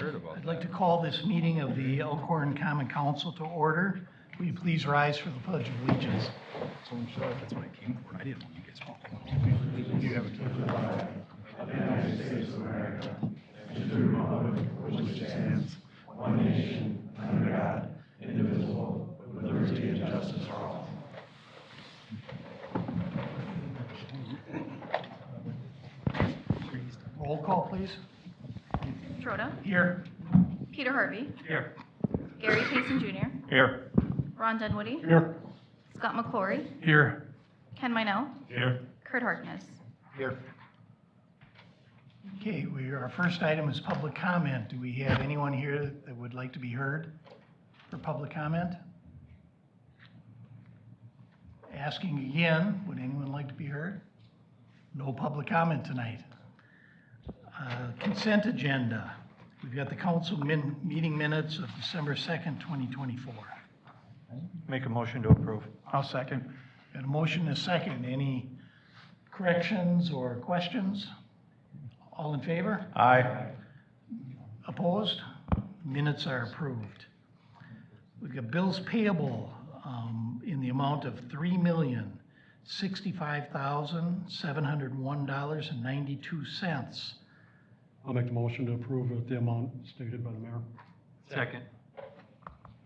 heard about I'd like to call this meeting of the Elkhorn Common Council to order. Will you please rise for the Pledge of Allegiance? So I'm sure that's what I came for. I didn't know you guys spoke. You have a of the United States of America, and to the republic for which it stands, one nation, under God, indivisible, with liberty and justice for all. Roll call, please. Troda, Here. Peter Harvey, Here. Gary Payson Jr., Here. Ron Dunwoody, Here. Scott McClory, Here. Ken Minell, Here. Kurt Harkness. Here. Okay, our first item is public comment. Do we have anyone here that would like to be heard for public comment? Asking again, would anyone like to be heard? No public comment tonight. Consent agenda. We've got the council meeting minutes of December 2nd, 2024. Make a motion to approve. I'll second. Got a motion and a second. Any corrections or questions? All in favor? Aye. Opposed? Minutes are approved. We've got bills payable in the amount of $3,065,701.92. I'll make the motion to approve at the amount stated by the mayor. Second.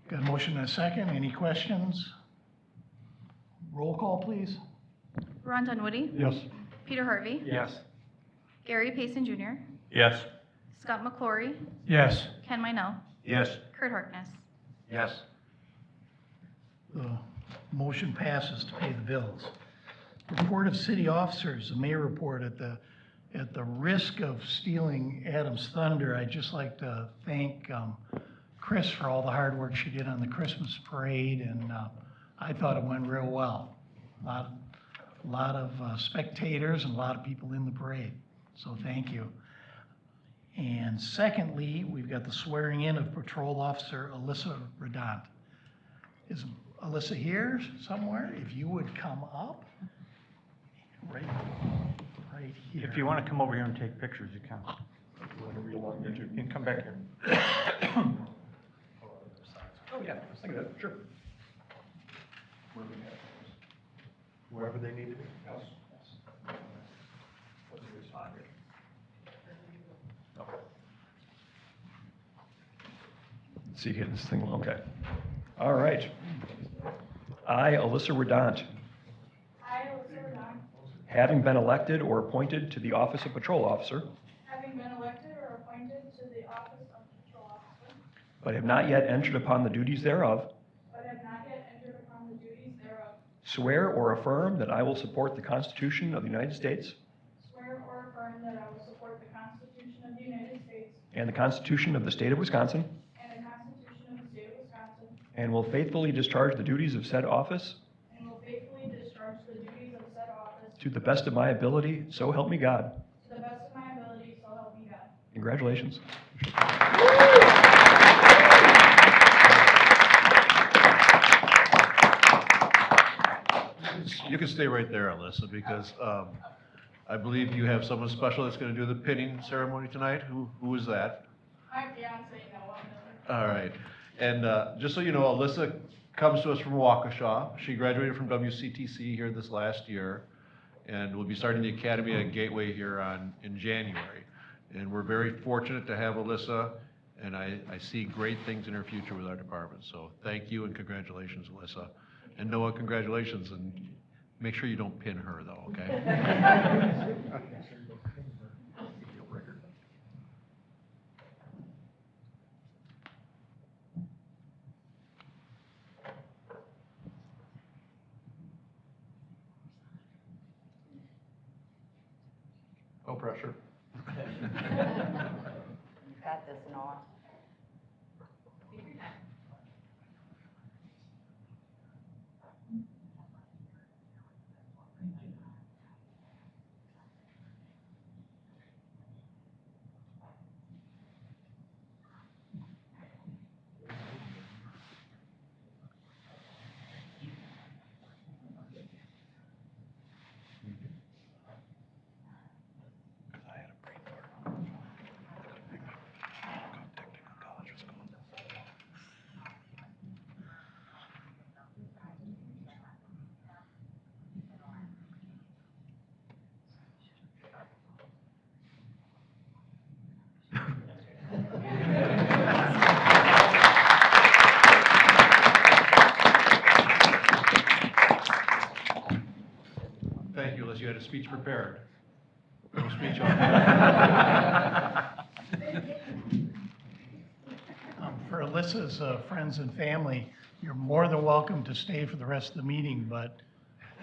Got a motion and a second. Any questions? Roll call, please. Ron Dunwoody, Yes. Peter Harvey, Yes. Gary Payson Jr., Yes. Scott McClory, Yes. Ken Minell, Yes. Kurt Harkness. Yes. The motion passes to pay the bills. Report of city officers, the mayor report. At the risk of stealing Adam's thunder, I'd just like to thank Chris for all the hard work she did on the Christmas parade, and I thought it went real well. A lot of spectators and a lot of people in the parade, so thank you. And secondly, we've got the swearing in of Patrol Officer Alyssa Redant. Is Alyssa here somewhere? If you would come up, right here. If you want to come over here and take pictures, you can. Whatever you want to do. You can come back here. Oh, yeah, I was thinking that, sure. Wherever they need to be. Yes. What's a good spot here? Okay. Let's see, get this thing, okay. All right. I, Alyssa Redant, having been elected or appointed to the office of patrol officer, Having been elected or appointed to the office of patrol officer, but have not yet entered upon the duties thereof, but have not yet entered upon the duties thereof, swear or affirm that I will support the Constitution of the United States swear or affirm that I will support the Constitution of the United States and the Constitution of the State of Wisconsin, and the Constitution of the State of Wisconsin, and will faithfully discharge the duties of said office and will faithfully discharge the duties of said office to the best of my ability, so help me God. to the best of my ability, so help me God. Congratulations. You can stay right there, Alyssa, because I believe you have someone special that's going to do the pinning ceremony tonight. Who is that? My fiance, Noah Miller. All right. And just so you know, Alyssa comes to us from Waukesha. She graduated from WCTC here this last year and will be starting the academy at Gateway here in January. And we're very fortunate to have Alyssa, and I see great things in her future with our department. So thank you and congratulations, Alyssa. And Noah, congratulations, and make sure you don't pin her though, okay? No pressure. You got this, Noah. I had a brain fart. speech prepared. No speech For Alyssa's friends and family, you're more than welcome to stay for the rest of the meeting, but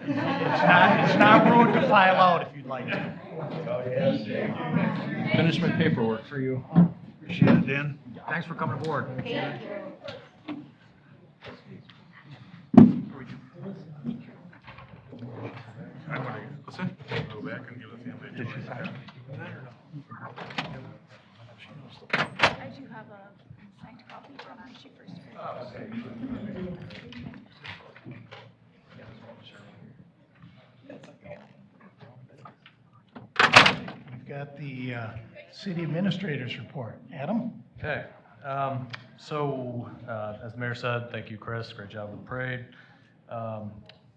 it's not rude to file out if you'd like to. Finish my paperwork for you. Appreciate it, Dan. Thanks for coming aboard. What's that? Go back and give the family. Did she sign? I do have a signed copy from when she first. We've got the city administrator's report. Adam? Okay, as the mayor said, thank you, Chris, great job with the parade.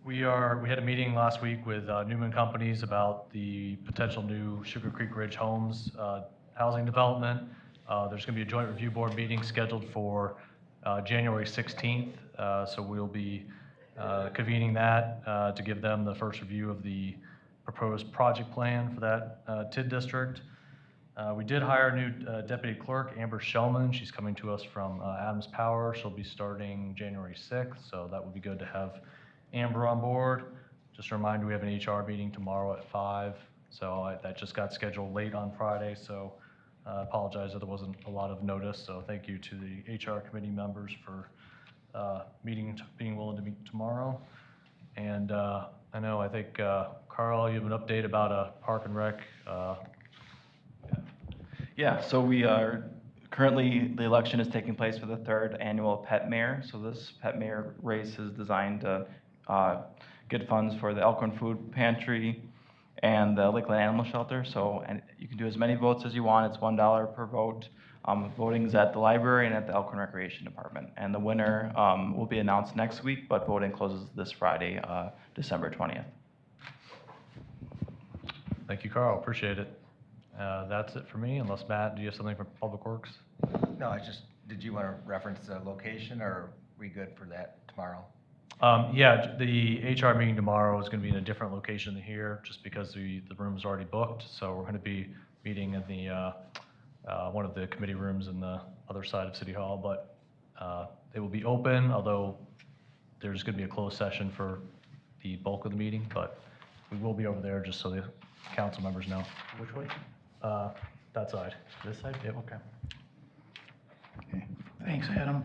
We had a meeting last week with Newman Companies about the potential new Sugar Creek Ridge Homes housing development. There's gonna be a joint review board meeting scheduled for January 16th, so we'll be convening that to give them the first review of the proposed project plan for that TID district. We did hire a new deputy clerk, Amber Shellman. She's coming to us from Adams Power. She'll be starting January 6th, so that would be good to have Amber on board. Just a reminder, we have an HR meeting tomorrow at 5, so that just got scheduled late on Friday, so I apologize that there wasn't a lot of notice, so thank you to the HR committee members for being willing to meet tomorrow. And I think, Carl, you have an update about a park and rec. Yeah, so we are currently, the election is taking place for the 3rd annual Pet Mayor. So this Pet Mayor race is designed to get funds for the Elkhorn Food Pantry and the Lakeland Animal Shelter. So, and you can do as many votes as you want. It's $1 per vote. Voting is at the library and at the Elkhorn Recreation Department. And the winner will be announced next week, but voting closes this Friday, December 20th. Thank you, Carl, appreciate it. That's it for me, unless Matt, do you have something for Public Works? No, did you want to reference the location, or are we good for that tomorrow? Yeah, the HR meeting tomorrow is going to be in a different location than here, just because the room's already booked. So we're going to be meeting in the one of the committee rooms in the other side of City Hall, but they will be open, although there's going to be a closed session for the bulk of the meeting, but we will be over there just so the council members know. Which way? That side. This side? Yep. Okay. Okay, thanks, Adam.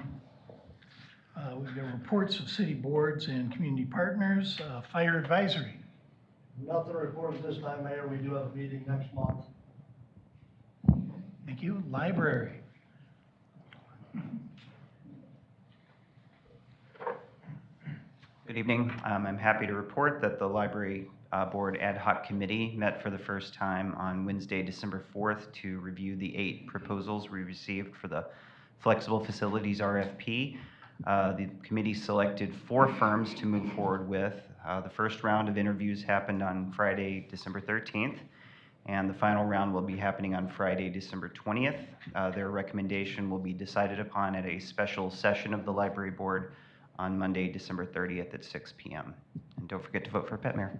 We've got reports of city boards and community partners. Fire advisory. Nothing to report at this time, Mayor. We do have a meeting next month. Thank you. Library. Good evening. I'm happy to report that the Library Board Ad Hoc Committee met for the first time on Wednesday, December 4th to review the 8 proposals we received for the Flexible Facilities RFP. The committee selected 4 firms to move forward with. The first round of interviews happened on Friday, December 13th, and the final round will be happening on Friday, December 20th. Their recommendation will be decided upon at a special session of the Library Board on Monday, December 30th at 6 p.m. And don't forget to vote for Pet Mayor.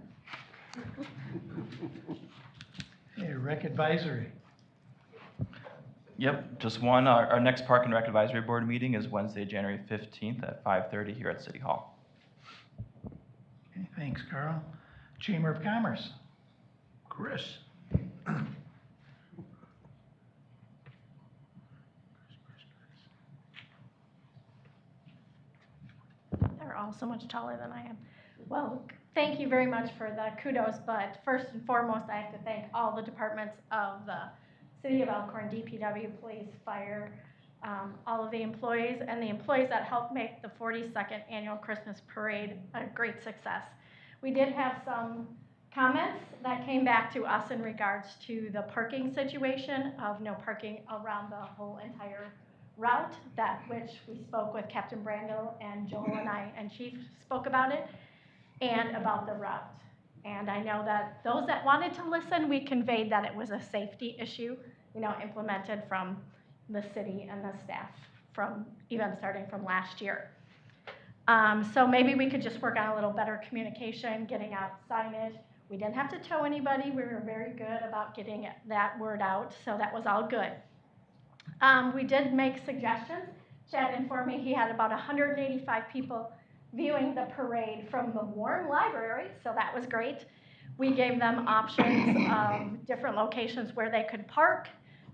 Okay, rec advisory. Yep, just one. Our next Park and Rec Advisory Board meeting is Wednesday, January 15th at 5:30 here at City Hall. Okay, thanks, Carl. Chamber of Commerce. Chris. They're all so much taller than I am. Well, thank you very much for the kudos, but first and foremost, I have to thank all the departments of the City of Elkhorn, DPW, Police, Fire, all of the employees, and the employees that helped make the 42nd Annual Christmas Parade a great success. We did have some comments that came back to us in regards to the parking situation of no parking around the whole entire route, that which we spoke with Captain Brandel and Joel and I and Chief spoke about it, and about the route. And I know that those that wanted to listen, we conveyed that it was a safety issue, implemented from the city and the staff from even starting from last year. So maybe we could just work on a little better communication, getting out signage. We didn't have to tow anybody. We were very good about getting that word out, so that was all good. We did make suggestions. Chad informed me he had about 185 people viewing the parade from the Warren Library, so that was great. We gave them options of different locations where they could park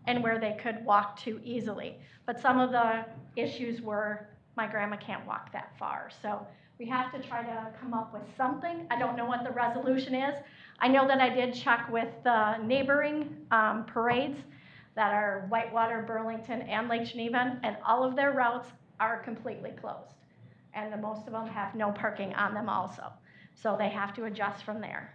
and where they could walk to easily. But some of the issues were, my grandma can't walk that far. So we have to try to come up with something. I don't know what the resolution is. I know that I did check with the neighboring parades that are Whitewater, Burlington, and Lake Geneva, and all of their routes are completely closed. And most of them have no parking on them also. So they have to adjust from there.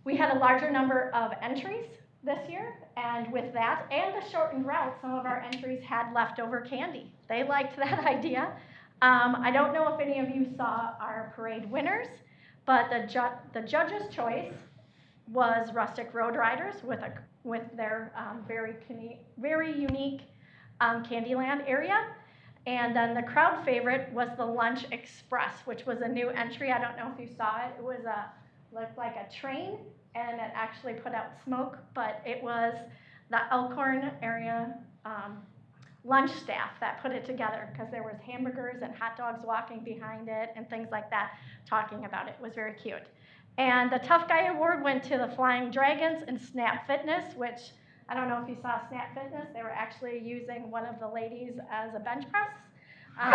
We had a larger number of entries this year, and with that and the shortened route, some of our entries had leftover candy. They liked that idea. I don't know if any of you saw our parade winners, but the judge's choice was Rustic Road Riders with their very unique Candyland area. And then the crowd favorite was the Lunch Express, which was a new entry. I don't know if you saw it. It was looked like a train, and it actually put out smoke, but it was the Elkhorn area lunch staff that put it together, because there was hamburgers and hot dogs walking behind it and things like that, talking about it. It was very cute. And the Tough Guy Award went to the Flying Dragons and Snap Fitness, which I don't know if you saw Snap Fitness. They were actually using one of the ladies as a bench press.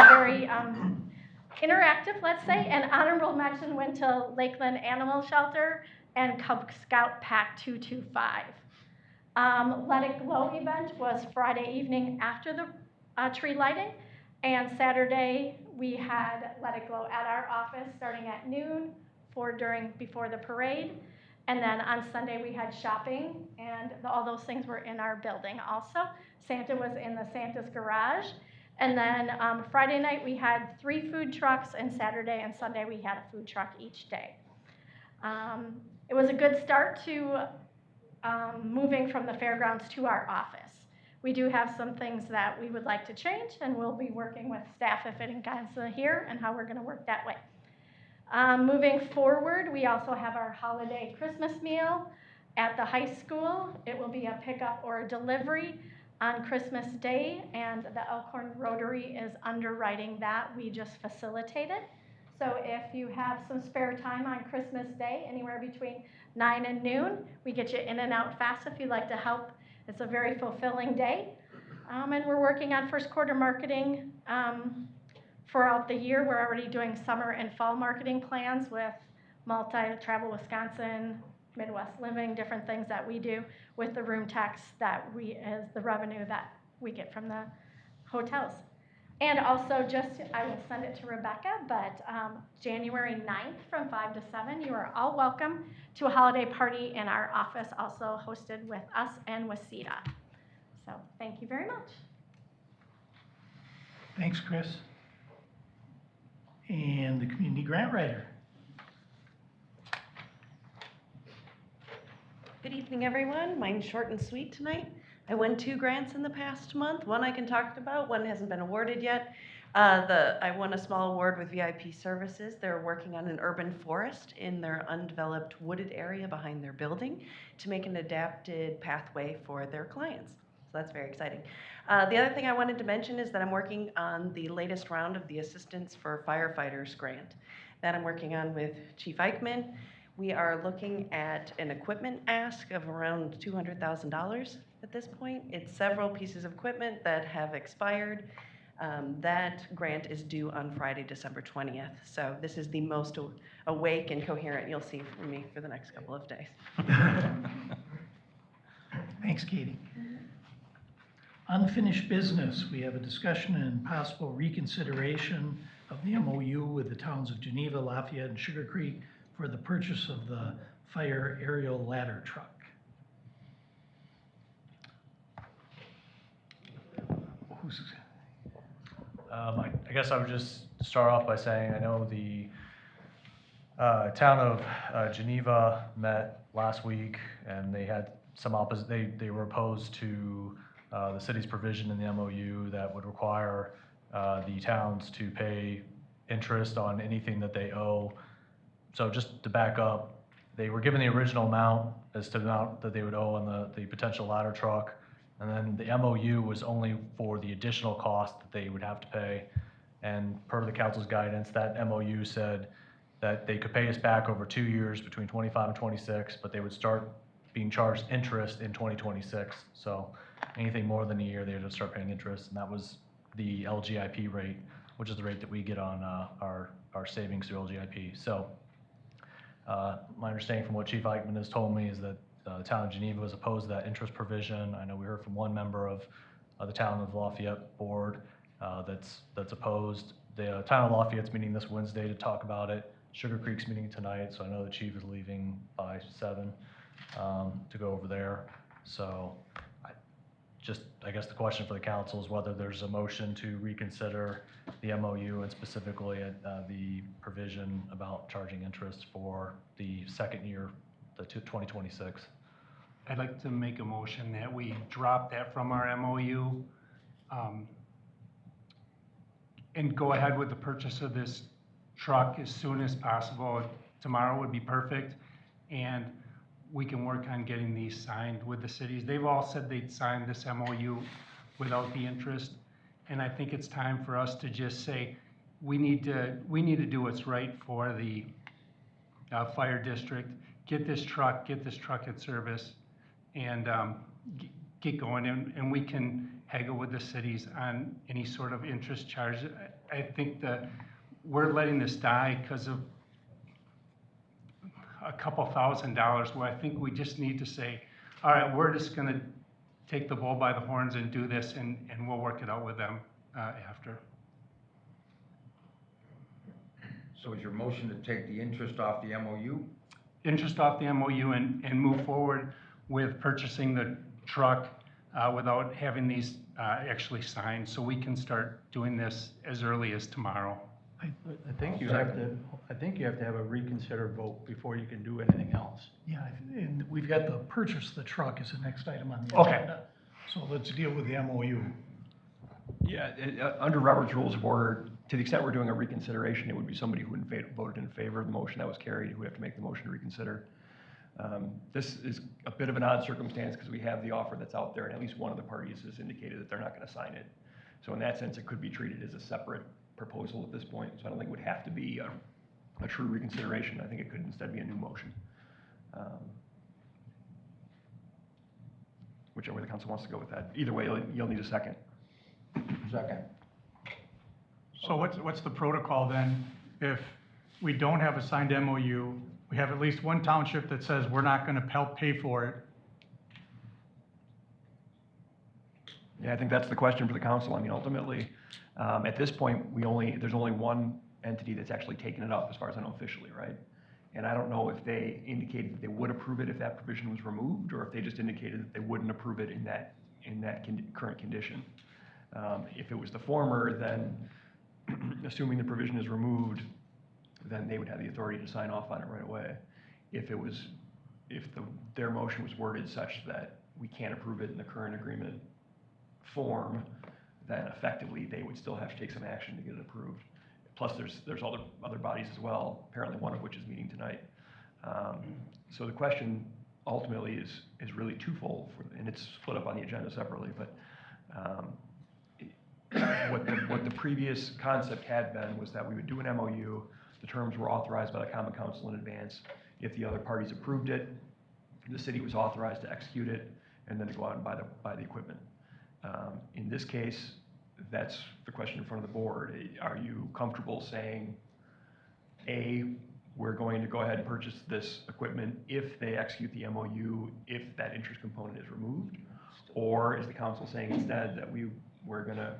Very interactive, let's say. And honorable mention went to Lakeland Animal Shelter and Cub Scout Pack 225. Let It Glow event was Friday evening after the tree lighting. And Saturday, we had Let It Glow at our office starting at noon before the parade. And then on Sunday, we had shopping, and all those things were in our building also. Santa was in the Santa's garage. And then Friday night, we had 3 food trucks, and Saturday and Sunday, we had a food truck each day. It was a good start to moving from the fairgrounds to our office. We do have some things that we would like to change, and we'll be working with staff if it gets here and how we're going to work that way. Moving forward, we also have our holiday Christmas meal at the high school. It will be a pickup or a delivery on Christmas Day, and the Elkhorn Rotary is underwriting that. We just facilitated. So if you have some spare time on Christmas Day, anywhere between 9 and noon, we get you in and out fast if you'd like to help. It's a very fulfilling day. And we're working on first quarter marketing throughout the year. We're already doing summer and fall marketing plans with Travel Wisconsin, Midwest Living, different things that we do with the room tax that is the revenue that we get from the hotels. And also I will send it to Rebecca, but January 9th from 5 to 7, you are all welcome to a holiday party in our office, also hosted with us and with CETA. So thank you very much. Thanks, Chris. And the community grant writer. Good evening, everyone. Mine's short and sweet tonight. I won 2 grants in the past month. One I can talk about, one hasn't been awarded yet. I won a small award with VIP Services. They're working on an urban forest in their undeveloped wooded area behind their building to make an adapted pathway for their clients. So that's very exciting. The other thing I wanted to mention is that I'm working on the latest round of the Assistance for Firefighters grant that I'm working on with Chief Eichmann. We are looking at an equipment ask of around $200,000 at this point. It's several pieces of equipment that have expired. That grant is due on Friday, December 20th. So this is the most awake and coherent you'll see from me for the next couple of days. Thanks, Katie. Unfinished business, we have a discussion and possible reconsideration of the MOU with the towns of Geneva, Lafayette, and Sugar Creek for the purchase of the fire aerial ladder truck. I guess I would just start off by saying I know the town of Geneva met last week, and they had some they were opposed to the city's provision in the MOU that would require the towns to pay interest on anything that they owe So just to back up, they were given the original amount as to the amount that they would owe on the potential ladder truck. And then the MOU was only for the additional cost that they would have to pay. And per the council's guidance, that MOU said that they could pay us back over 2 years between 25 and 26, but they would start being charged interest in 2026. So anything more than a year, they would have to start paying interest. And that was the LGIP rate, which is the rate that we get on our savings through LGIP. So my understanding from what Chief Eichmann has told me is that the town of Geneva was opposed to that interest provision. I know we heard from one member of the town of Lafayette board that's opposed. The town of Lafayette's meeting this Wednesday to talk about it. Sugar Creek's meeting tonight, so I know the chief is leaving by 7 to go over there. So I guess the question for the council is whether there's a motion to reconsider the MOU and specifically the provision about charging interest for the second year, the 2026. I'd like to make a motion that we drop that from our MOU and go ahead with the purchase of this truck as soon as possible. Tomorrow would be perfect, and we can work on getting these signed with the cities. They've all said they'd sign this MOU without the interest, and I think it's time for us to just say, we need to do what's right for the fire district. Get this truck in service, and get going, and we can haggle with the cities on any sort of interest charge. I think that we're letting this die because of a couple $1,000s, where I think we just need to say, all right, we're just gonna take the bull by the horns and do this, and we'll work it out with them after. So is your motion to take the interest off the MOU? Interest off the MOU and move forward with purchasing the truck without having these actually signed, so we can start doing this as early as tomorrow. I think you have to have a reconsider vote before you can do anything else. Yeah, and we've got the purchase of the truck as the next item on the Okay. agenda. So let's deal with the MOU. Yeah, under Robert's Rules of Order, to the extent we're doing a reconsideration, it would be somebody who voted in favor of the motion that was carried who would have to make the motion to reconsider. This is a bit of an odd circumstance because we have the offer that's out there, and at least one of the parties has indicated that they're not going to sign it. So in that sense, it could be treated as a separate proposal at this point. So I don't think it would have to be a true reconsideration. I think it could instead be a new motion. Whichever way the council wants to go with that. Either way, you'll need a second. Second. So what's the protocol then if we don't have a signed MOU, we have at least one township that says we're not gonna help pay for it? Yeah, I think that's the question for the council. I mean, ultimately, at this point, there's only one entity that's actually taken it up, as far as I know officially, right? And I don't know if they indicated that they would approve it if that provision was removed, or if they just indicated that they wouldn't approve it in that current condition. If it was the former, then assuming the provision is removed, then they would have the authority to sign off on it right away. If their motion was worded such that we can't approve it in the current agreement form, then effectively they would still have to take some action to get it approved. Plus, there's other bodies as well, apparently one of which is meeting tonight. So the question ultimately is really twofold, and it's split up on the agenda separately. But what the previous concept had been was that we would do an MOU. The terms were authorized by the Common Council in advance. If the other parties approved it, the city was authorized to execute it, and then to go out and buy the equipment. In this case, that's the question in front of the board. Are you comfortable saying, A, we're going to go ahead and purchase this equipment if they execute the MOU, if that interest component is removed? Or is the council saying instead that we're going to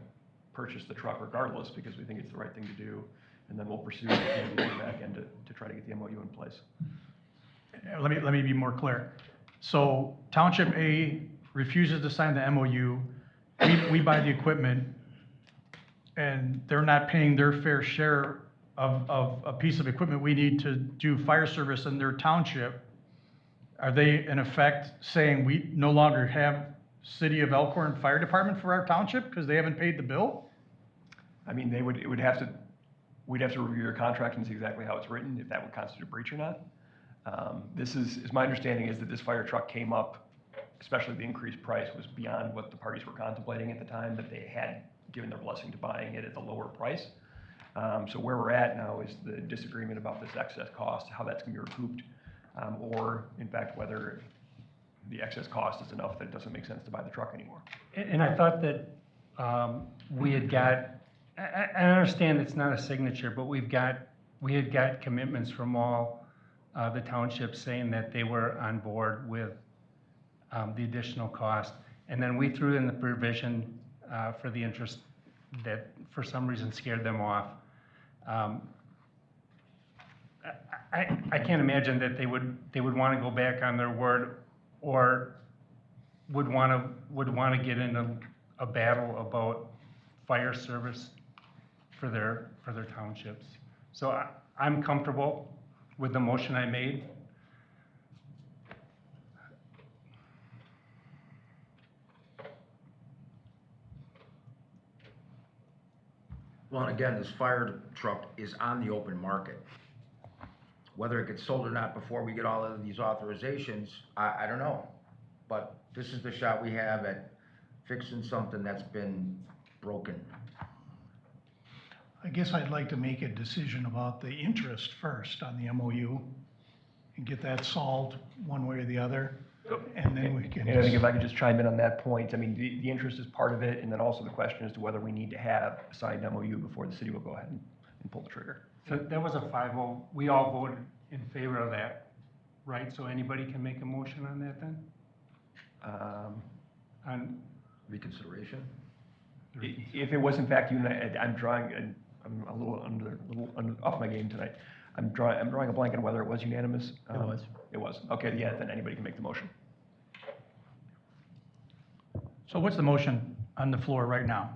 purchase the truck regardless because we think it's the right thing to do, and then we'll pursue it in the back end to try to get the MOU in place? Let me be more clear. So Township A refuses to sign the MOU. We buy the equipment, and they're not paying their fair share of a piece of equipment we need to do fire service in their township. Are they in effect saying we no longer have City of Elkhorn Fire Department for our township because they haven't paid the bill? I mean, it would have to, we'd have to review your contract and see exactly how it's written, if that would constitute a breach or not. This is my understanding is that this fire truck came up, especially the increased price was beyond what the parties were contemplating at the time, that they had given their blessing to buying it at the lower price. So where we're at now is the disagreement about this excess cost, how that's gonna be recouped, or in fact, whether the excess cost is enough that it doesn't make sense to buy the truck anymore. And I thought that we had got, I understand it's not a signature, but we had got commitments from all the townships saying that they were on board with the additional cost. And then we threw in the provision for the interest that for some reason scared them off. I can't imagine that they would want to go back on their word or would want to get into a battle about fire service for their townships. So I'm comfortable with the motion I made. Well, and again, this fire truck is on the open market. Whether it gets sold or not before we get all of these authorizations, I don't know. But this is the shot we have at fixing something that's been broken. I guess I'd like to make a decision about the interest first on the MOU and get that solved one way or the other. And then we can. And I think if I could just chime in on that point, I mean, the interest is part of it, and then also the question as to whether we need to have a signed MOU before the city will go ahead and pull the trigger. So that was a 5-0. We all voted in favor of that, right? So anybody can make a motion on that then? On reconsideration? If it was in fact you, I'm a little off my game tonight. I'm drawing a blank on whether it was unanimous. It was. It was. Okay, yeah, then anybody can make the motion. So what's the motion on the floor right now?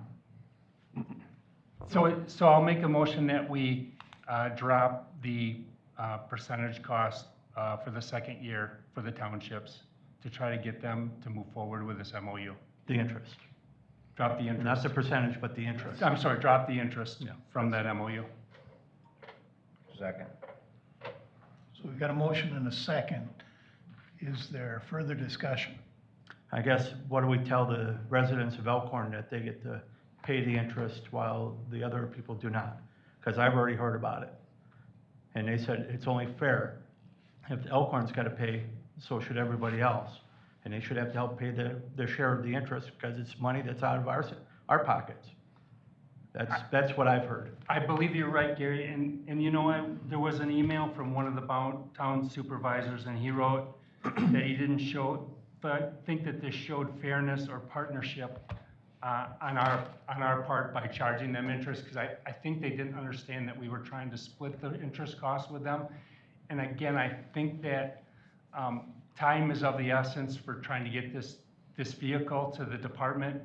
So I'll make a motion that we drop the percentage cost for the second year for the townships to try to get them to move forward with this MOU. The interest. Drop the interest. Not the percentage, but the interest. I'm sorry, drop the interest from that MOU. Second. So we've got a motion and a second. Is there further discussion? I guess, what do we tell the residents of Elkhorn, that they get to pay the interest while the other people do not? Because I've already heard about it. And they said it's only fair. If Elkhorn's got to pay, so should everybody else. And they should have to help pay their share of the interest because it's money that's out of our pockets. That's what I've heard. I believe you're right, Gary, and you know what, there was an email from one of the town supervisors, and he wrote that he didn't think that this showed fairness or partnership on our part by charging them interest, because I think they didn't understand that we were trying to split the interest costs with them. And again, I think that time is of the essence for trying to get this vehicle to the department,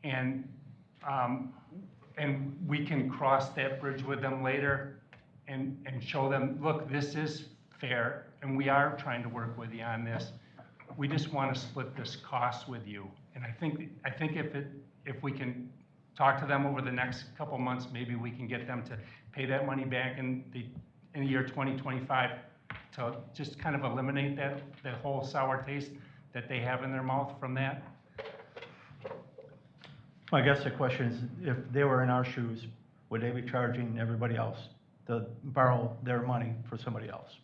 and we can cross that bridge with them later and show them, look, this is fair, and we are trying to work with you on this. We just want to split this cost with you. And I think if we can talk to them over the next couple months, maybe we can get them to pay that money back in the year 2025 to just kind of eliminate that whole sour taste that they have in their mouth from that. I guess the question is, if they were in our shoes, would they be charging everybody else to borrow their money for somebody else?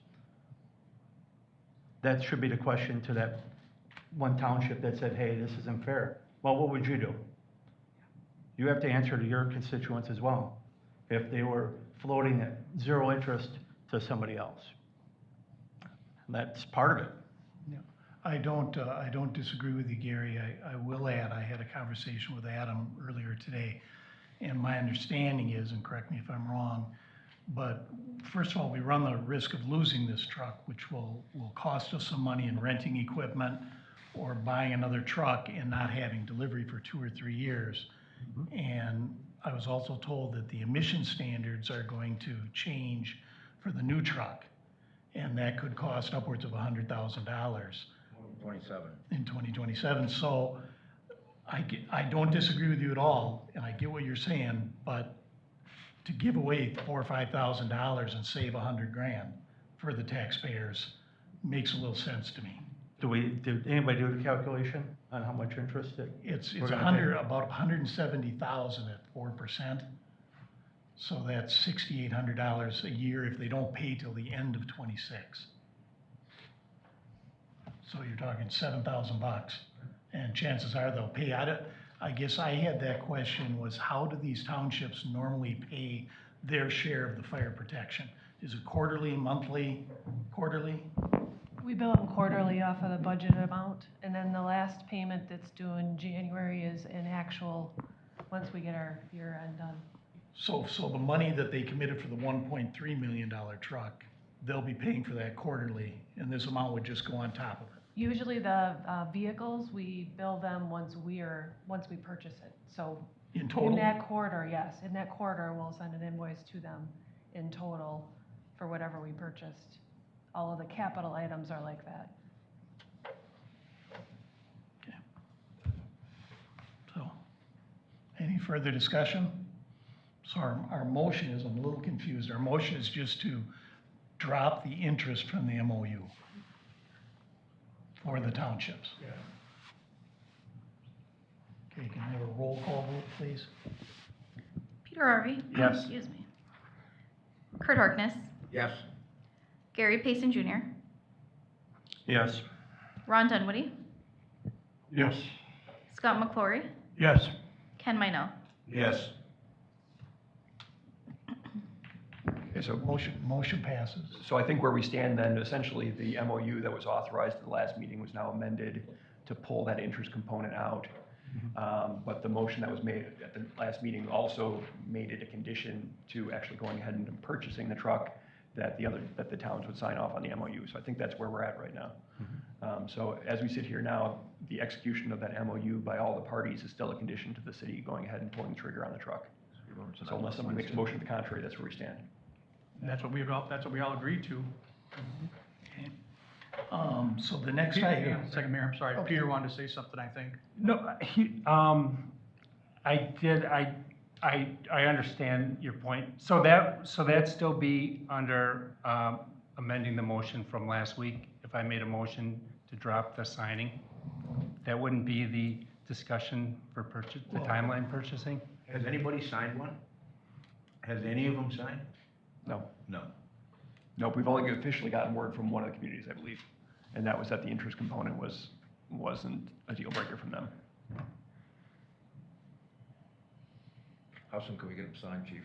That should be the question to that one township that said, hey, this isn't fair. Well, what would you do? You have to answer to your constituents as well, if they were floating at zero interest to somebody else. That's part of it. Yeah. I don't disagree with you, Gary. I will add, I had a conversation with Adam earlier today, and my understanding is, and correct me if I'm wrong, but first of all, we run the risk of losing this truck, which will cost us some money in renting equipment or buying another truck and not having delivery for 2 or 3 years. Mm-hmm. And I was also told that the emission standards are going to change for the new truck, and that could cost upwards of $100,000 in 2027. So I don't disagree with you at all, and I get what you're saying, but to give away $4,000 or $5,000 and save $100,000 for the taxpayers makes a little sense to me. Did anybody do the calculation on how much interest it? It's we're gonna pay? about 170,000 at 4%. So that's $6,800 a year if they don't pay till the end of '26. So you're talking $7,000, and chances are they'll pay. I guess I had that question was, how do these townships normally pay their share of the fire protection? Is it quarterly, monthly, quarterly? We bill them quarterly off of the budget amount, and then the last payment that's due in January is an actual, once we get our year end done. So the money that they committed for the $1.3 million truck, they'll be paying for that quarterly, and this amount would just go on top of it. Usually the vehicles, we bill them once we purchase it, so. In total? In that quarter, yes, in that quarter, we'll send an invoice to them in total for whatever we purchased. All of the capital items are like that. Okay. So, any further discussion? So our motion is, I'm a little confused, our motion is just to drop the interest from the MOU for the townships. Yeah. Okay, can I have a roll call vote, please? Peter Harvey? Yes. Excuse me. Kurt Harkness? Yes. Gary Payson Jr.? Yes. Ron Dunwoody? Yes. Scott McClory? Yes. Ken Minell? Yes. Okay, so Motion passes. So I think where we stand then, essentially, the MOU that was authorized at the last meeting was now amended to pull that interest component out. But the motion that was made at the last meeting also made it a condition to actually going ahead and purchasing the truck, that the towns would sign off on the MOU. So I think that's where we're at right now. So as we sit here now, the execution of that MOU by all the parties is still a condition to the city going ahead and pulling the trigger on the truck. So unless somebody makes a motion to the contrary, that's where we stand. That's what we all agreed to. So the next item. Second, Mayor, I'm sorry. Peter wanted to say something, I think. No, I understand your point. So that'd still be under amending the motion from last week, if I made a motion to drop the signing? That wouldn't be the discussion for purchase, the timeline purchasing? Has anybody signed one? Has any of them signed? No. No. Nope, we've only officially gotten word from one of the communities, I believe. And that was that the interest component wasn't a deal breaker from them. How soon can we get them signed, chief?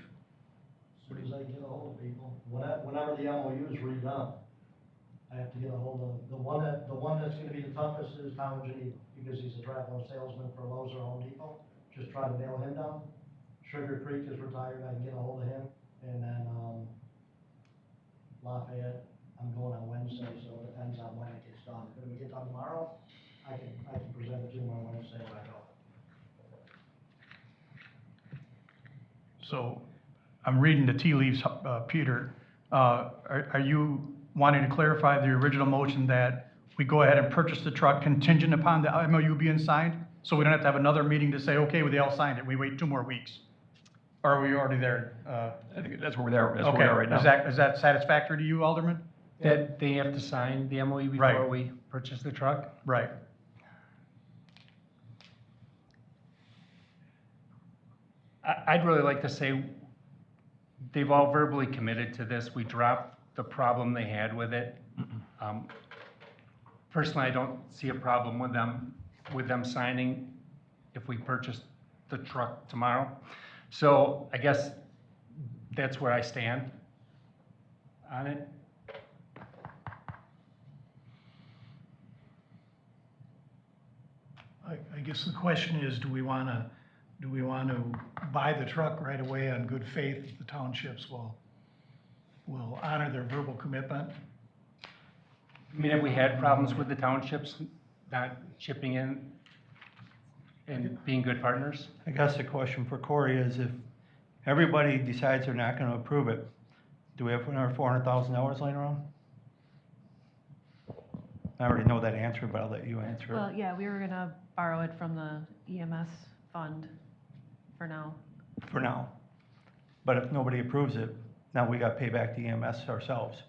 As soon as I get a hold of people, whenever the MOU is redone, I have to get a hold of, the one that's gonna be the toughest is Tom Geneva, because he's a traveling salesman for Lowe's or Home Depot. Just try to nail him down. Sugar Creek is retired, I can get a hold of him, and then, Lafayette, I'm going on Wednesday, so it depends on when it gets done. If it gets done tomorrow, I can present it to him on Wednesday when I go. So I'm reading the tea leaves, Peter. Are you wanting to clarify the original motion that we go ahead and purchase the truck contingent upon the MOU being signed? So we don't have to have another meeting to say, okay, well, they all signed it, we wait 2 more weeks? Or are we already there? I think that's where we're there, that's where we are right now. Is that satisfactory to you, Alderman? That they have to sign the MOU before Right. we purchase the truck? Right. I'd really like to say, they've all verbally committed to this. We dropped the problem they had with it. Personally, I don't see a problem with them signing if we purchase the truck tomorrow. So I guess that's where I stand on it. I guess the question is, do we want to buy the truck right away on good faith that the townships will honor their verbal commitment? I mean, have we had problems with the townships not chipping in and being good partners? I guess the question for Corey is, if everybody decides they're not gonna approve it, do we have another $400,000 laying around? I already know that answer, but I'll let you answer Well, it. yeah, we were gonna borrow it from the EMS fund for now. For now. But if nobody approves it, now we gotta pay back the EMS ourselves,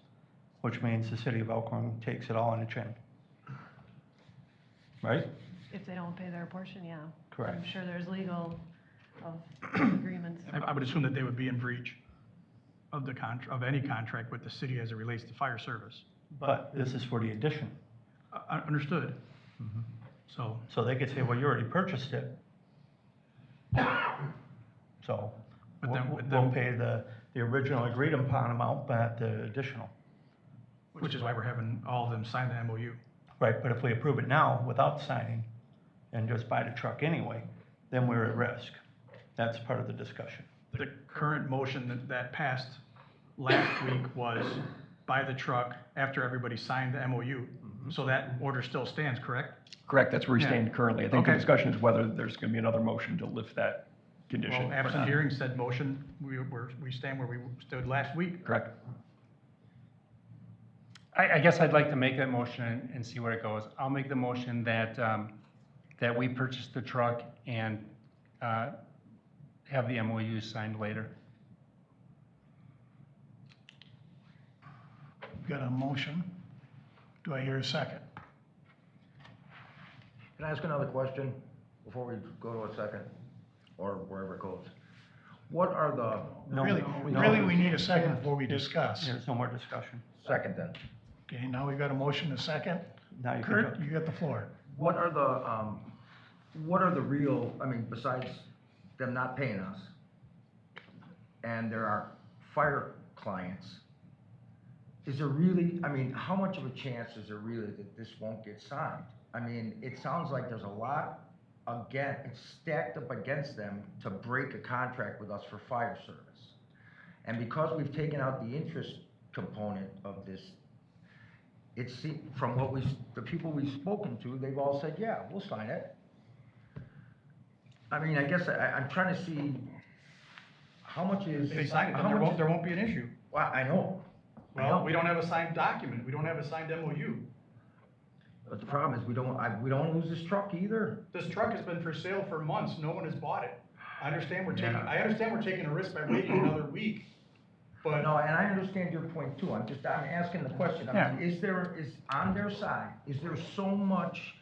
which means the city of Elkhorn takes it all on the chin. Right? If they don't pay their portion, yeah. Correct. I'm sure there's legal agreements. I would assume that they would be in breach of the of any contract with the city as it relates to fire service. But this is for the addition. Understood. So, So they could say, well, you already purchased it. So But then- we'll pay the original agreed upon amount, but not the additional. which is why we're having all of them sign the MOU. Right, but if we approve it now without signing and just buy the truck anyway, then we're at risk. That's part of the discussion. The current motion that passed last week was buy the truck after everybody signed the MOU. So that order still stands, correct? Correct, that's where we Yeah. stand currently. I think the Okay. discussion is whether there's gonna be another motion to lift that condition. Well, or absent not. hearing said motion, we stand where we stood last week. Correct. I guess I'd like to make that motion and see where it goes. I'll make the motion that, that we purchase the truck and, have the MOU signed later. Got a motion? Do I hear a second? Can I ask another question before we go to a second, or wherever it goes? What are the? Really, we need a second before we discuss. There's no more discussion. Second then. Okay, now we've got a motion, a second. Now you can Kurt, go. you got the floor. What are the real, I mean, besides them not paying us, and there are fire clients, is there really, I mean, how much of a chance is there really that this won't get signed? I mean, it sounds like there's a lot, again, it's stacked up against them to break a contract with us for fire service. And because we've taken out the interest component of this, it's, from what the people we've spoken to, they've all said, yeah, we'll sign it. I mean, I guess I'm trying to see how much is. If they sign it, how then much- there won't be an issue. Well, I know. Well, we don't have a signed document, we don't have a signed MOU. But the problem is, we don't lose this truck either. This truck has been for sale for months, no one has bought it. I understand we're Yeah. taking a risk by waiting another week, but. No, and I understand your point too, I'm asking the question, I mean, is on their side, is there so much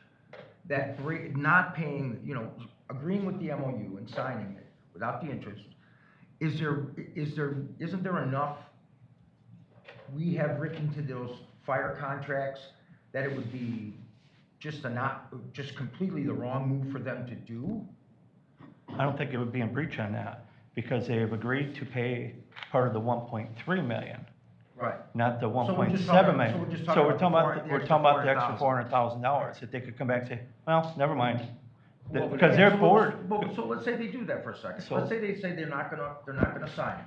that not paying, agreeing with the MOU and signing it without the interest, isn't there enough we have written to those fire contracts that it would be just completely the wrong move for them to do? I don't think it would be in breach on that, because they have agreed to pay part of the 1.3 million, Right. not the So we're 1.7 just talking- million. so we're just So talking we're about talking the about, four- we're the talking about the extra extra $400,000, that they could come back and say, well, never mind. Well, Because but they're so- bored. So let's say they do that for a second. So- Let's say they say they're not gonna sign it.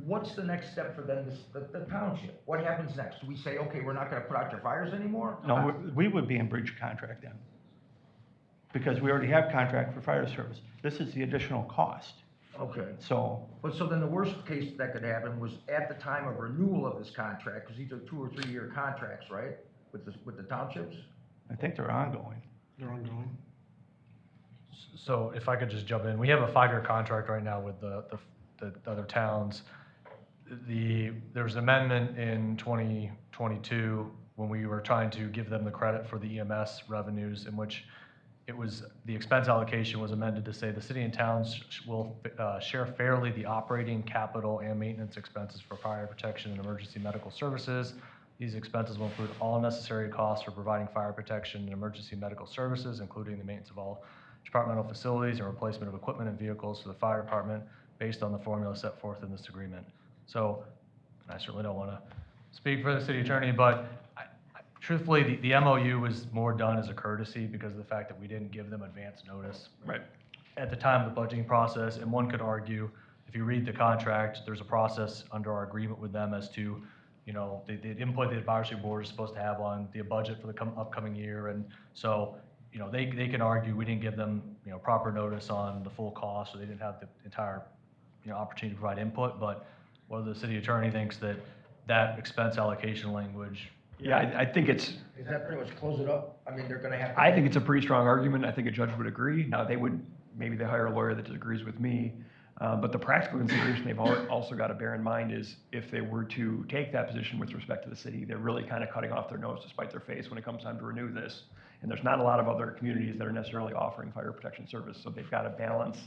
What's the next step for them, the township? What happens next? Do we say, okay, we're not gonna put out your fires anymore? No, we would be in breach of contract then. Because we already have contract for fire service. This is the additional cost. Okay. So, But so then the worst case that could happen was at the time of renewal of this contract, because these are 2 or 3 year contracts, right? With the townships? I think they're ongoing. They're ongoing. So if I could just jump in, we have a 5-year contract right now with the other towns. There was an amendment in 2022 when we were trying to give them the credit for the EMS revenues, in which the expense allocation was amended to say the city and towns will share fairly the operating, capital, and maintenance expenses for fire protection and emergency medical services. These expenses will include all necessary costs for providing fire protection and emergency medical services, including the maintenance of all departmental facilities and replacement of equipment and vehicles for the fire department based on the formula set forth in this agreement. So, I certainly don't want to speak for the city attorney, but truthfully, the MOU was more done as a courtesy because of the fact that we didn't give them advance notice. Right. At the time of the budgeting process, and one could argue, if you read the contract, there's a process under our agreement with them as to, the input the advisory board is supposed to have on the budget for the upcoming year, and so, they can argue we didn't give them, proper notice on the full cost, or they didn't have the entire, opportunity to provide input, but whether the city attorney thinks that expense allocation language. Yeah, I think it's, Is that pretty much close it up? I mean, they're gonna have to. I think it's a pretty strong argument. I think a judge would agree. Now, maybe they hire a lawyer that disagrees with me. But the practical consideration they've also got to bear in mind is if they were to take that position with respect to the city, they're really kind of cutting off their nose to spite their face when it comes time to renew this. And there's not a lot of other communities that are necessarily offering fire protection service, so they've got to balance,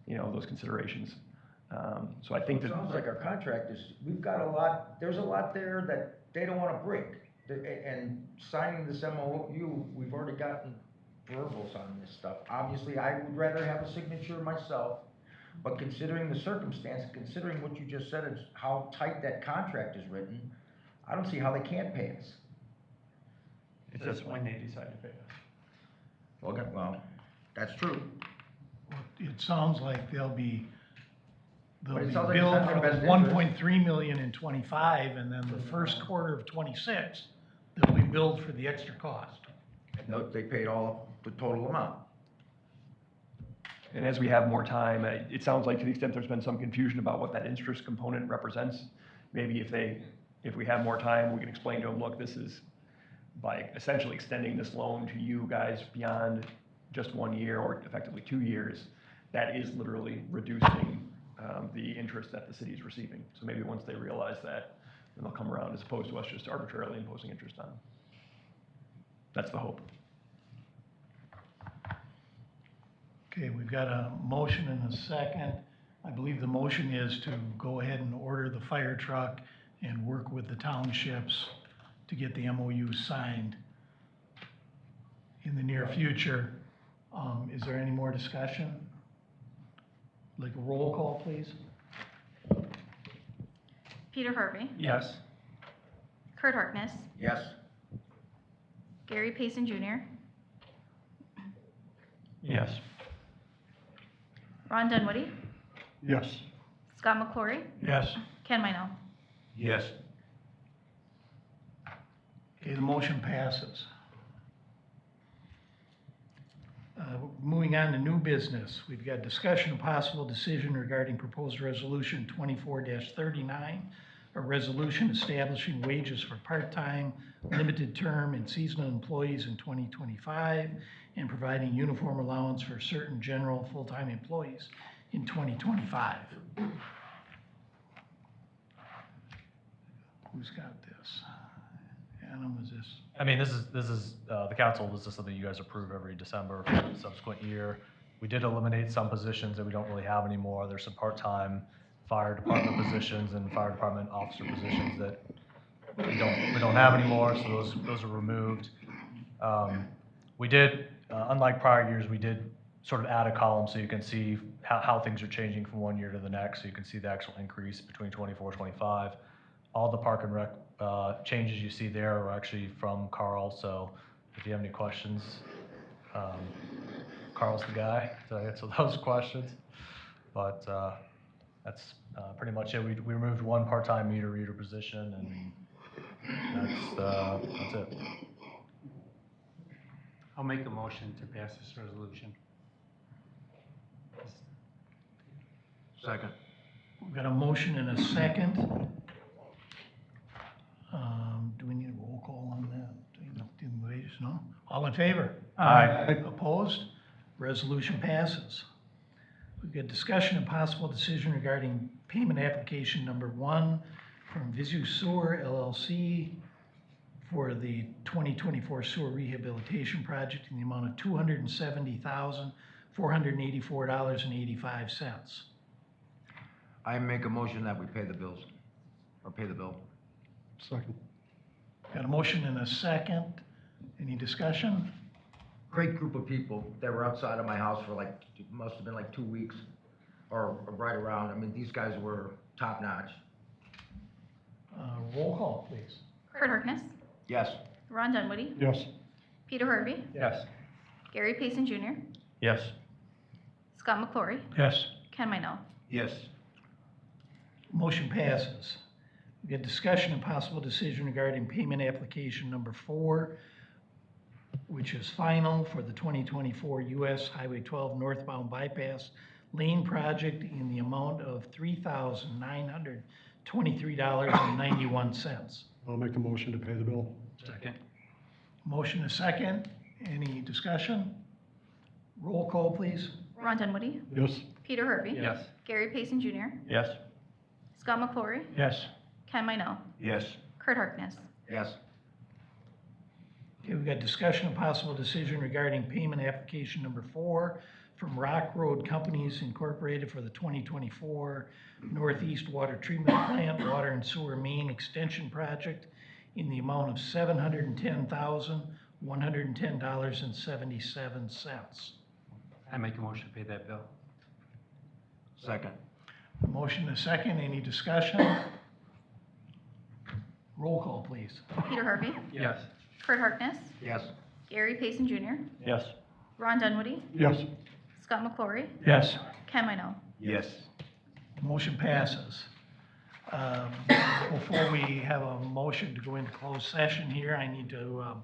those considerations. So I think It that. sounds like our contract is, we've got a lot, there's a lot there that they don't wanna break. And signing this MOU, we've already gotten verbals on this stuff. Obviously, I would rather have a signature myself, but considering the circumstance, considering what you just said, is how tight that contract is written, I don't see how they can't pay us. It's just when they decide to pay us. Okay, well, that's true. It sounds like they'll be But it sounds like it's billed not in for our best the interest. 1.3 million in '25, and then the first quarter of '26, they'll be billed for the extra cost. No, they paid all the total amount. And as we have more time, it sounds like to the extent there's been some confusion about what that interest component represents, maybe if we have more time, we can explain to them, look, this is by essentially extending this loan to you guys beyond just 1 year or effectively 2 years, that is literally reducing the interest that the city is receiving. So maybe once they realize that, then they'll come around as opposed to us just arbitrarily imposing interest on them. That's the hope. Okay, we've got a motion and a second. I believe the motion is to go ahead and order the fire truck and work with the townships to get the MOU signed in the near future. Is there any more discussion? Like a roll call, please? Peter Harvey, Yes. Kurt Harkness, Yes? Gary Payson Jr., Yes. Ron Dunwoody, Yes. Scott McClory, Yes. Ken Minell. Yes. Okay, the motion passes. Moving on to new business, we've got discussion of possible decision regarding proposed resolution 24-39, a resolution establishing wages for part-time, limited term, and seasonal employees in 2025, and providing uniform allowance for certain general full-time employees in 2025. Who's got this? Adam, is this? I mean, this is, the council, this is something you guys approve every December for the subsequent year. We did eliminate some positions that we don't really have anymore. There's some part-time fire department positions and fire department officer positions that we don't have anymore, so those are removed. We did, unlike prior years, we did sort of add a column so you can see how things are changing from 1 year to the next, so you can see the actual increase between 24, 25. All the park and rec changes you see there are actually from Carl, so if you have any questions, Carl's the guy to answer those questions. But that's pretty much it. We removed one part-time meter reader position, and that's it. I'll make a motion to pass this resolution. Second. We've got a motion and a second. Do we need a roll call on that? No? All in favor? Aye. Opposed? Resolution passes. We've got discussion and possible decision regarding payment application number 1 from Visu Sewer LLC for the 2024 sewer rehabilitation project in the amount of $270,484.85. I make a motion that we pay the bills, or pay the bill. Second. Got a motion and a second. Any discussion? Great group of people that were outside of my house for like, it must have been like 2 weeks, or right around. I mean, these guys were top notch. Roll call, please. Kurt Harkness, Yes. Ron Dunwoody, Yes. Peter Harvey, Yes. Gary Payson Jr., Yes. Scott McClory, Yes. Ken Minell. Yes. Motion passes. We get discussion and possible decision regarding payment application number 4, which is final for the 2024 US Highway 12 northbound bypass lane project in the amount of $3,923.91. I'll make the motion to pay the bill. Second. Motion a second. Any discussion? Roll call, please. Ron Dunwoody, Yes. Peter Harvey. Yes. Gary Payson Jr., Yes. Scott McClory, Yes. Ken Minell, Yes. Kurt Harkness. Yes. Okay, we've got discussion of possible decision regarding payment application number 4 from Rock Road Companies Incorporated for the 2024 Northeast Water Treatment Plant Water and Sewer Main Extension Project in the amount of $710,110.77. I make a motion to pay that bill. Second. Motion and a second, any discussion? Roll call, please. Peter Harvey, Yes. Kurt Harkness, Yes. Gary Payson Jr., Yes. Ron Dunwoody, Yes. Scott McClory, Yes. Ken Minell. Yes. Motion passes. Before we have a motion to go into closed session here, I need to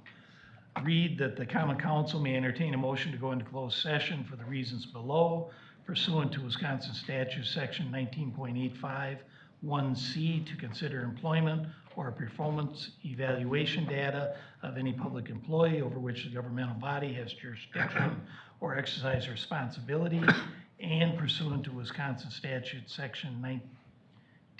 read that the common council may entertain a motion to go into closed session for the reasons below pursuant to Wisconsin statute section 19.85 1C to consider employment or performance evaluation data of any public employee over which the governmental body has jurisdiction or exercise responsibility, and pursuant to Wisconsin statute section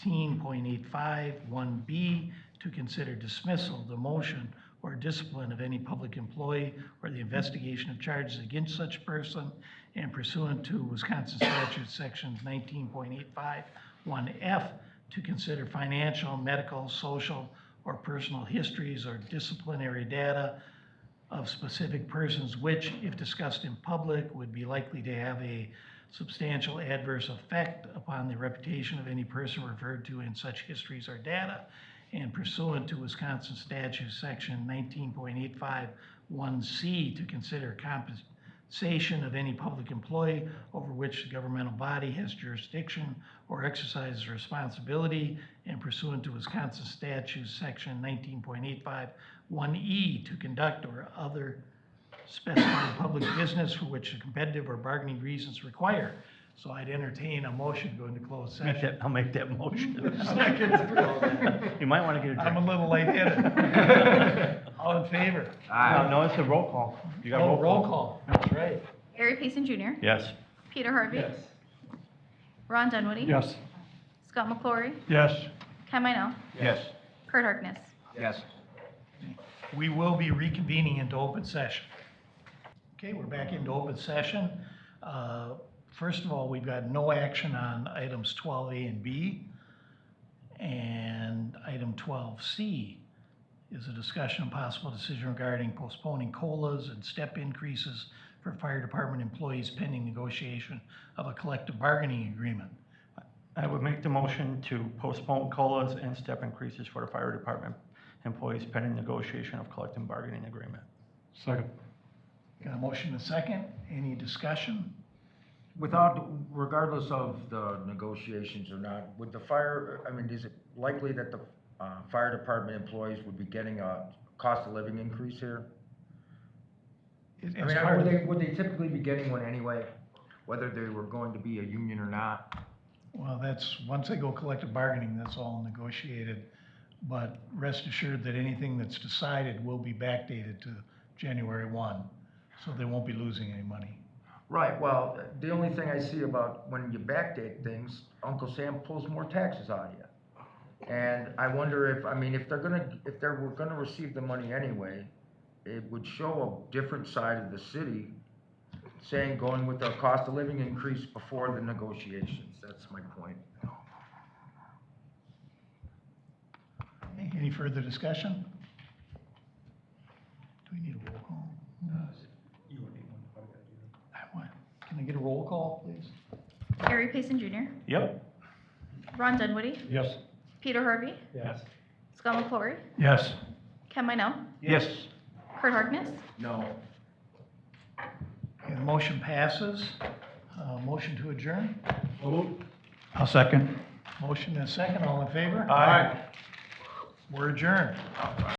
19.85 1B to consider dismissal, demotion, or discipline of any public employee or the investigation of charges against such person, and pursuant to Wisconsin statute sections 19.85 1F to consider financial, medical, social, or personal histories or disciplinary data of specific persons which, if discussed in public, would be likely to have a substantial adverse effect upon the reputation of any person referred to in such histories or data, and pursuant to Wisconsin statute section 19.85 1C to consider compensation of any public employee over which the governmental body has jurisdiction or exercises responsibility, and pursuant to Wisconsin statute section 19.85 1E to conduct or other specified public business for which the competitive or bargaining reasons require. So I'd entertain a motion to go into closed session. I'll make that motion. Second. You might want to get a drink. I'm a little lightheaded. All in favor? No, it's a roll call. You got Oh, roll call. That's right. Gary Payson Jr., Yes. Peter Harvey, Ron Dunwoody, Yes. Scott McClory, Yes. Ken Minell, Yes. Kurt Harkness. Yes. We will be reconvening into open session. Okay, we're back into open session. First of all, we've got no action on items 12A and B. And item 12C is a discussion and possible decision regarding postponing COLAs and step increases for fire department employees pending negotiation of a collective bargaining agreement. I would make the motion to postpone COLAs and step increases for the fire department employees pending negotiation of collective bargaining agreement. Second. Got a motion and a second. Any discussion? Regardless of the negotiations or not, would the fire, I mean, is it likely that the fire department employees would be getting a cost of living increase here? It's I mean, part of the- would they typically be getting one anyway, whether they were going to be a union or not? Well, that's, once they go collective bargaining, that's all negotiated. But rest assured that anything that's decided will be backdated to January 1, so they won't be losing any money. Right, well, the only thing I see about when you backdate things, Uncle Sam pulls more taxes out of you. And I wonder if, I mean, if they were gonna receive the money anyway, it would show a different side of the city saying going with a cost of living increase before the negotiations. That's my point. Any further discussion? Do we need a roll call? Can I get a roll call, please? Gary Payson Jr., Yep. Ron Dunwoody, Yes. Peter Harvey, Yes. Scott McClory, Yes. Ken Minell, Yes. Kurt Harkness. No. Okay, the motion passes. Motion to adjourn? I'll second. Motion and a second, all in favor? Aye. We're adjourned.